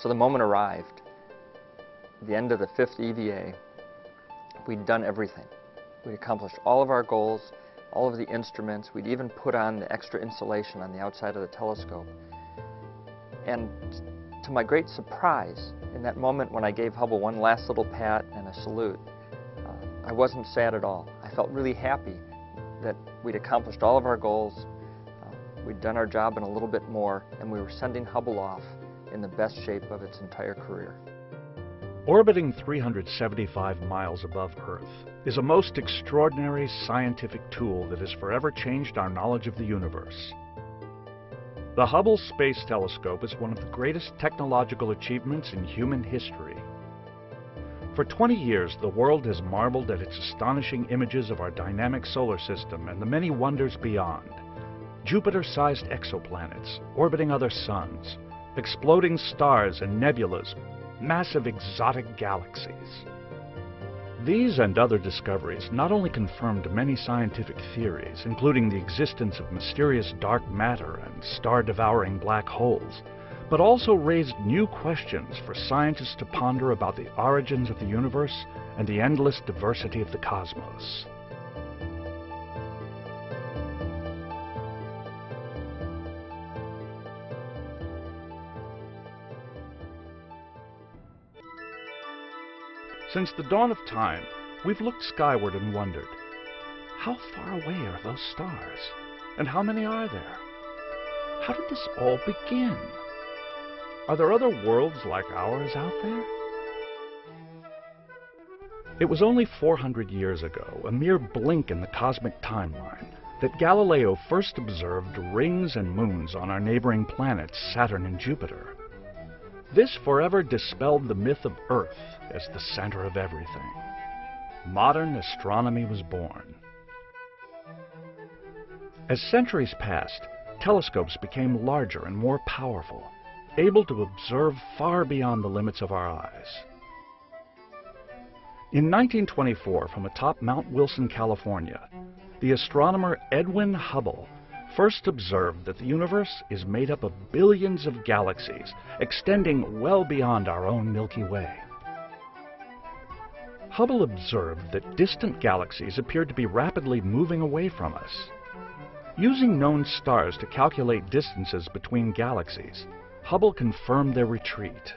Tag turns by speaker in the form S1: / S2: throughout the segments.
S1: So the moment arrived, the end of the 5th EVA, we'd done everything. We'd accomplished all of our goals, all of the instruments. We'd even put on the extra insulation on the outside of the telescope. And to my great surprise, in that moment when I gave Hubble one last little pat and a salute, I wasn't sad at all. I felt really happy that we'd accomplished all of our goals, we'd done our job and a little bit more, and we were sending Hubble off in the best shape of its entire career.
S2: Orbiting 375 miles above Earth is a most extraordinary scientific tool that has forever changed our knowledge of the universe. The Hubble Space Telescope is one of the greatest technological achievements in human history. For 20 years, the world has marveled at its astonishing images of our dynamic solar system and the many wonders beyond. Jupiter-sized exoplanets, orbiting other suns, exploding stars and nebulas, massive exotic galaxies. These and other discoveries not only confirmed many scientific theories, including the existence of mysterious dark matter and star-devouring black holes, but also raised new questions for scientists to ponder about the origins of the universe and the endless diversity of the cosmos. Since the dawn of time, we've looked skyward and wondered, how far away are those stars? And how many are there? How did this all begin? Are there other worlds like ours out there? It was only 400 years ago, a mere blink in the cosmic timeline, that Galileo first observed rings and moons on our neighboring planets, Saturn and Jupiter. This forever dispelled the myth of Earth as the center of everything. Modern astronomy was born. As centuries passed, telescopes became larger and more powerful, able to observe far beyond the limits of our eyes. In 1924, from atop Mount Wilson, California, the astronomer Edwin Hubble first observed that the universe is made up of billions of galaxies, extending well beyond our own Milky Way. Hubble observed that distant galaxies appeared to be rapidly moving away from us. Using known stars to calculate distances between galaxies, Hubble confirmed their retreat.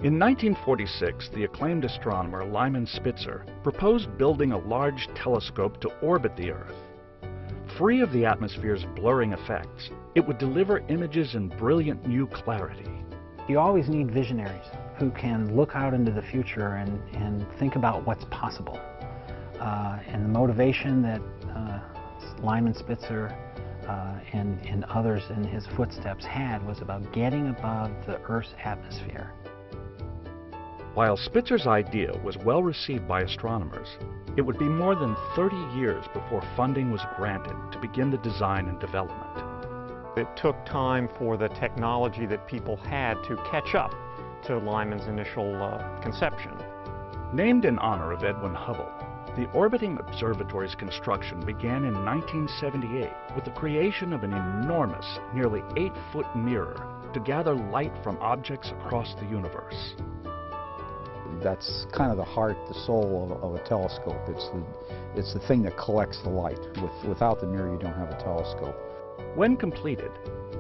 S2: In 1946, the acclaimed astronomer Lyman Spitzer proposed building a large telescope to orbit the Earth. Free of the atmosphere's blurring effects, it would deliver images in brilliant new clarity.
S3: You always need visionaries who can look out into the future and think about what's possible. And the motivation that Lyman Spitzer and others in his footsteps had was about getting above the Earth's atmosphere.
S2: While Spitzer's idea was well received by astronomers, it would be more than 30 years before funding was granted to begin the design and development.
S4: It took time for the technology that people had to catch up to Lyman's initial conception.
S2: Named in honor of Edwin Hubble, the orbiting observatory's construction began in 1978 with the creation of an enormous, nearly 8-foot mirror to gather light from objects across the universe.
S5: That's kind of the heart, the soul of a telescope. It's the thing that collects the light. Without the mirror, you don't have a telescope.
S2: When completed,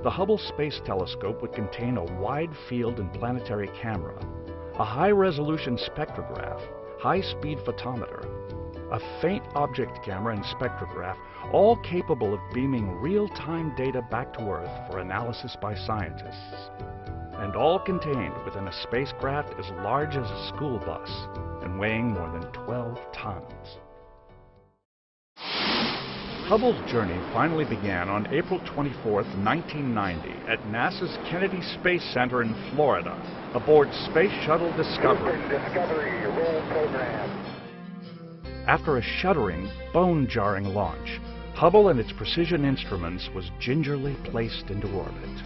S2: the Hubble Space Telescope would contain a wide field and planetary camera, a high-resolution spectrograph, high-speed photometer, a faint object camera and spectrograph, all capable of beaming real-time data back to Earth for analysis by scientists, and all contained within a spacecraft as large as a school bus and weighing more than 12 tons. Hubble's journey finally began on April 24, 1990, at NASA's Kennedy Space Center in Florida, aboard Space Shuttle Discovery.
S6: Roll program.
S2: After a shuddering, bone-jarring launch, Hubble and its precision instruments was gingerly placed into orbit.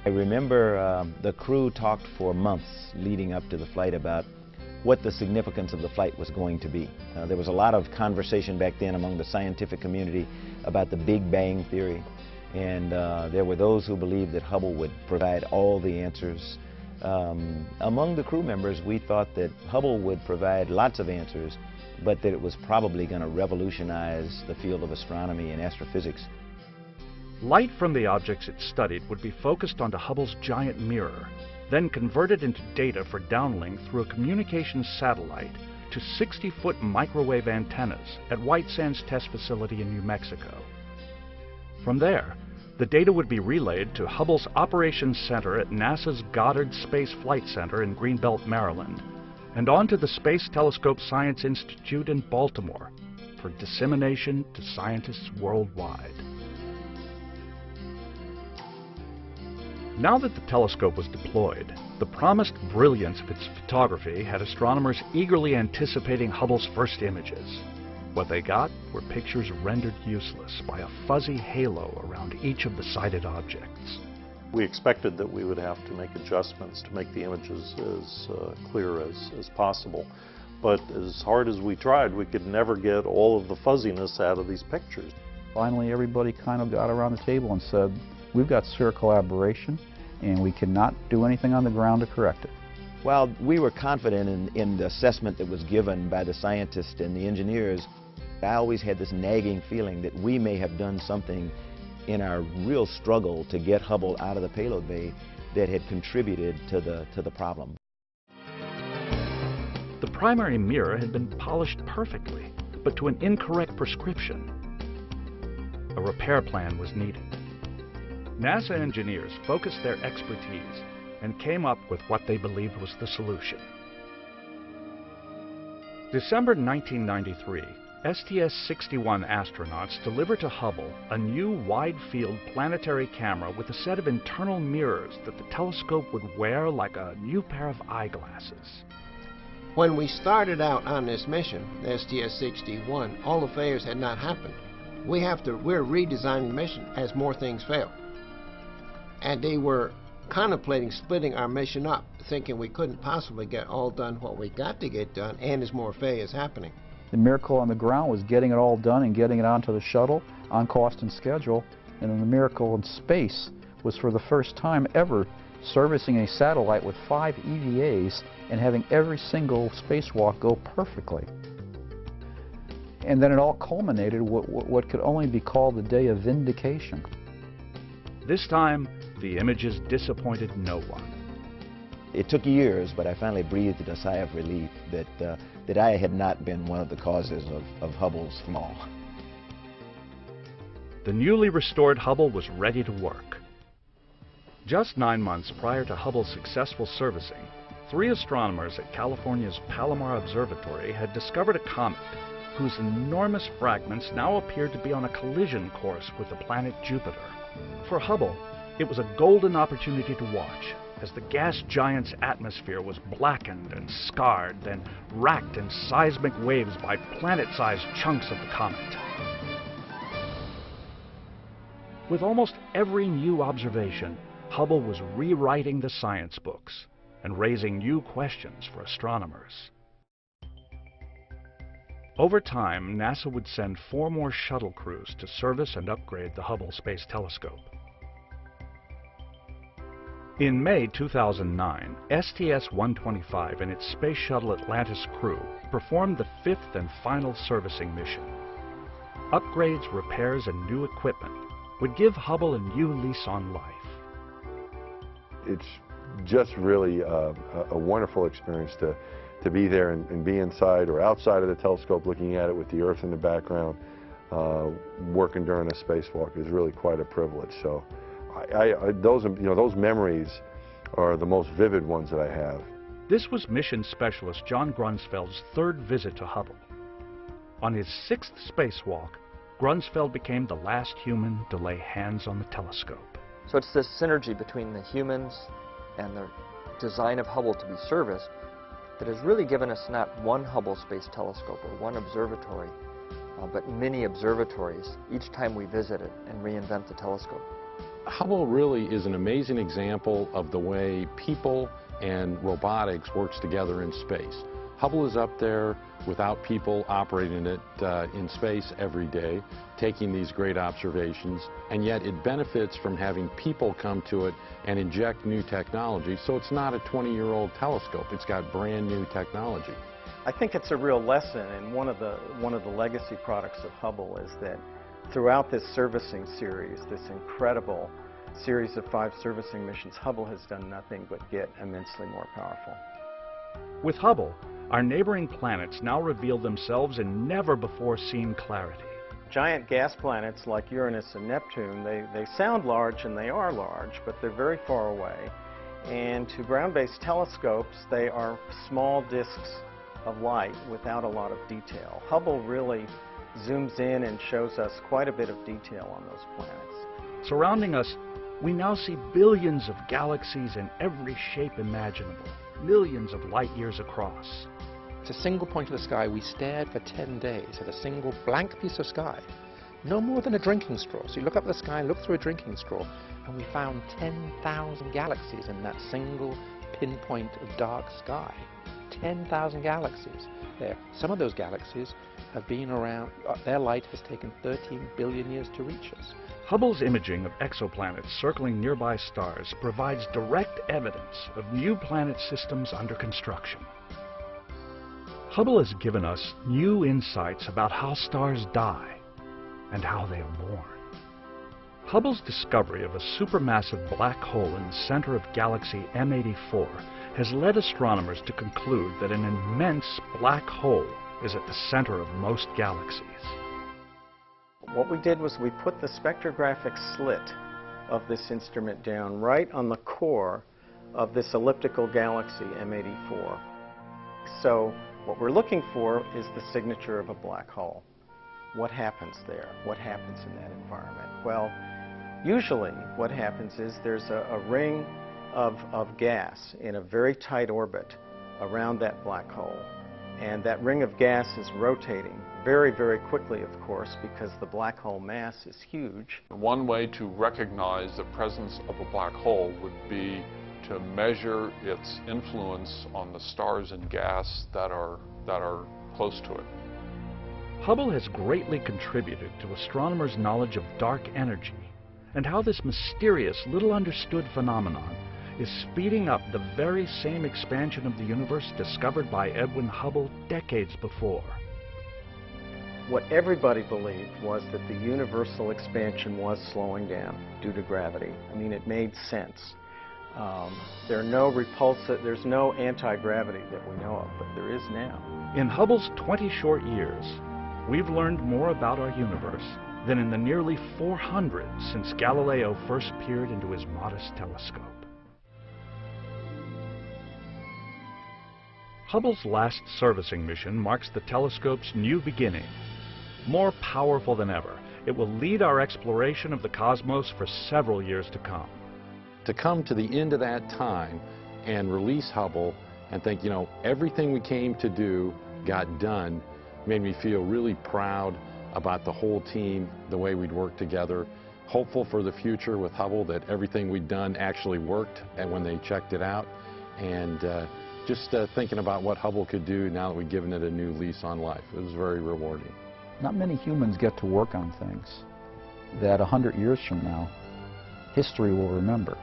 S7: I remember the crew talked for months leading up to the flight about what the significance of the flight was going to be. There was a lot of conversation back then among the scientific community about the Big Bang Theory. And there were those who believed that Hubble would provide all the answers. Among the crew members, we thought that Hubble would provide lots of answers, but that it was probably going to revolutionize the field of astronomy and astrophysics.
S2: Light from the objects it studied would be focused onto Hubble's giant mirror, then converted into data for downlink through a communications satellite to 60-foot microwave antennas at White Sands Test Facility in New Mexico. From there, the data would be relayed to Hubble's Operations Center at NASA's Goddard Space Flight Center in Greenbelt, Maryland, and on to the Space Telescope Science Institute in Baltimore for dissemination to scientists worldwide. Now that the telescope was deployed, the promised brilliance of its photography had astronomers eagerly anticipating Hubble's first images. What they got were pictures rendered useless by a fuzzy halo around each of the sighted objects.
S8: We expected that we would have to make adjustments to make the images as clear as possible. But as hard as we tried, we could never get all of the fuzziness out of these pictures.
S5: Finally, everybody kind of got around the table and said, we've got serial aberration, and we cannot do anything on the ground to correct it.
S7: While we were confident in the assessment that was given by the scientists and the engineers, I always had this nagging feeling that we may have done something in our real struggle to get Hubble out of the payload bay that had contributed to the problem.
S2: The primary mirror had been polished perfectly, but to an incorrect prescription. A repair plan was needed. NASA engineers focused their expertise and came up with what they believed was the solution. December 1993, STS-61 astronauts delivered to Hubble a new wide-field planetary camera with a set of internal mirrors that the telescope would wear like a new pair of eyeglasses.
S9: When we started out on this mission, the STS-61, all the failures had not happened. We're redesigning the mission as more things fail. And they were contemplating splitting our mission up, thinking we couldn't possibly get all done what we got to get done, and there's more failures happening.
S5: The miracle on the ground was getting it all done and getting it onto the shuttle on cost and schedule, and then the miracle in space was for the first time ever servicing a satellite with 5 EVAs and having every single spacewalk go perfectly. And then it all culminated what could only be called the day of vindication.
S2: This time, the images disappointed no one.
S7: It took years, but I finally breathed a sigh of relief that I had not been one of the causes of Hubble's fall.
S2: The newly restored Hubble was ready to work. Just 9 months prior to Hubble's successful servicing, 3 astronomers at California's Palomar Observatory had discovered a comet whose enormous fragments now appeared to be on a collision course with the planet Jupiter. For Hubble, it was a golden opportunity to watch as the gas giant's atmosphere was blackened and scarred, then racked in seismic waves by planet-sized chunks of the comet. With almost every new observation, Hubble was rewriting the science books and raising new questions for astronomers. Over time, NASA would send 4 more shuttle crews to service and upgrade the Hubble Space Telescope. In May 2009, STS-125 and its Space Shuttle Atlantis crew performed the 5th and final servicing mission. Upgrades, repairs, and new equipment would give Hubble a new lease on life.
S10: It's just really a wonderful experience to be there and be inside or outside of the telescope looking at it with the Earth in the background. Working during a spacewalk is really quite a privilege. So those memories are the most vivid ones that I have.
S2: This was mission specialist John Grunsfeld's 3rd visit to Hubble. On his 6th spacewalk, Grunsfeld became the last human to lay hands on the telescope.
S1: So it's this synergy between the humans and the design of Hubble to be serviced that has really given us not one Hubble Space Telescope or one observatory, but many observatories each time we visit it and reinvent the telescope.
S11: Hubble really is an amazing example of the way people and robotics works together in space. Hubble is up there without people operating it in space every day, taking these great observations, and yet it benefits from having people come to it and inject new technology. So it's not a 20-year-old telescope. It's got brand new technology.
S12: I think it's a real lesson, and one of the legacy products of Hubble is that throughout this servicing series, this incredible series of 5 servicing missions, Hubble has done nothing but get immensely more powerful.
S2: With Hubble, our neighboring planets now reveal themselves in never-before-seen clarity.
S12: Giant gas planets like Uranus and Neptune, they sound large and they are large, but they're very far away. And to ground-based telescopes, they are small disks of light without a lot of detail. Hubble really zooms in and shows us quite a bit of detail on those planets.
S2: Surrounding us, we now see billions of galaxies in every shape imaginable, millions of light years across.
S13: It's a single point of the sky. We stared for 10 days at a single blank piece of sky, no more than a drinking straw. So you look up at the sky, look through a drinking straw, and we found 10,000 galaxies in that single pinpoint of dark sky. 10,000 galaxies there. Some of those galaxies have been around, their light has taken 13 billion years to reach us.
S2: Hubble's imaging of exoplanets circling nearby stars provides direct evidence of new planet systems under construction. Hubble has given us new insights about how stars die and how they are born. Hubble's discovery of a supermassive black hole in the center of galaxy M84 has led astronomers to conclude that an immense black hole is at the center of most galaxies.
S12: What we did was we put the spectrographic slit of this instrument down right on the core of this elliptical galaxy M84. So what we're looking for is the signature of a black hole. What happens there? What happens in that environment? Well, usually what happens is there's a ring of gas in a very tight orbit around that black hole. And that ring of gas is rotating very, very quickly, of course, because the black hole mass is huge.
S14: One way to recognize the presence of a black hole would be to measure its influence on the stars and gas that are close to it.
S2: Hubble has greatly contributed to astronomers' knowledge of dark energy and how this mysterious, little understood phenomenon is speeding up the very same expansion of the universe discovered by Edwin Hubble decades before.
S12: What everybody believed was that the universal expansion was slowing down due to gravity. I mean, it made sense. There's no anti-gravity that we know of, but there is now.
S2: In Hubble's 20 short years, we've learned more about our universe than in the nearly 400 since Galileo first peered into his modest telescope. Hubble's last servicing mission marks the telescope's new beginning. More powerful than ever, it will lead our exploration of the cosmos for several years to come.
S11: To come to the end of that time and release Hubble and think, you know, everything we came to do got done, made me feel really proud about the whole team, the way we'd worked together, hopeful for the future with Hubble that everything we'd done actually worked and when they checked it out, and just thinking about what Hubble could do now that we've given it a new lease on life. It was very rewarding.
S5: Not many humans get to work on things that 100 years from now, history will remember.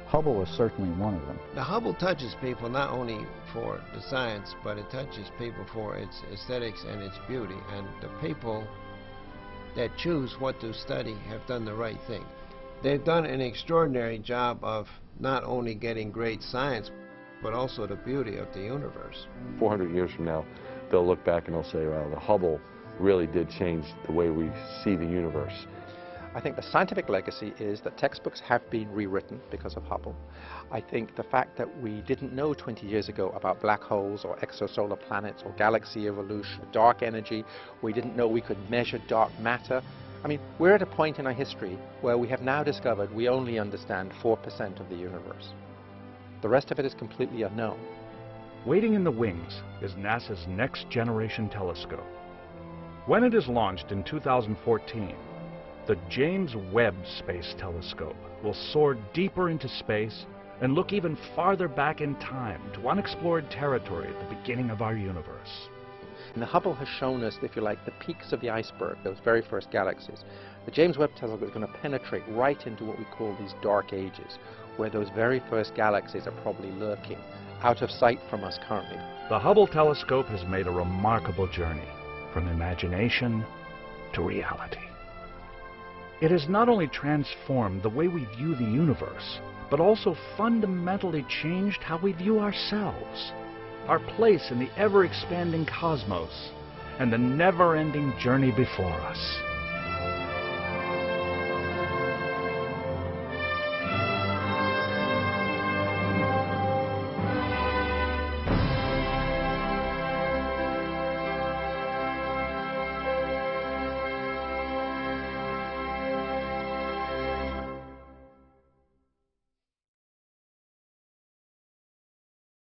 S5: Hubble is certainly one of them.
S9: The Hubble touches people not only for the science, but it touches people for its aesthetics and its beauty. And the people that choose what to study have done the right thing. They've done an extraordinary job of not only getting great science, but also the beauty of the universe.
S10: 400 years from now, they'll look back and they'll say, well, the Hubble really did change the way we see the universe.
S13: I think the scientific legacy is that textbooks have been rewritten because of Hubble. I think the fact that we didn't know 20 years ago about black holes or exosolar planets or galaxy evolution, dark energy, we didn't know we could measure dark matter. I mean, we're at a point in our history where we have now discovered we only understand 4% of the universe. The rest of it is completely unknown.
S2: Waiting in the wings is NASA's Next Generation Telescope. When it is launched in 2014, the James Webb Space Telescope will soar deeper into space and look even farther back in time to unexplored territory at the beginning of our universe.
S13: And the Hubble has shown us, if you like, the peaks of the iceberg, those very first galaxies. The James Webb Telescope is going to penetrate right into what we call these dark ages, where those very first galaxies are probably lurking, out of sight from us currently.
S2: The Hubble telescope has made a remarkable journey, from imagination to reality. It has not only transformed the way we view the universe, but also fundamentally changed how we view ourselves, our place in the ever-expanding cosmos, and the never-ending journey before us.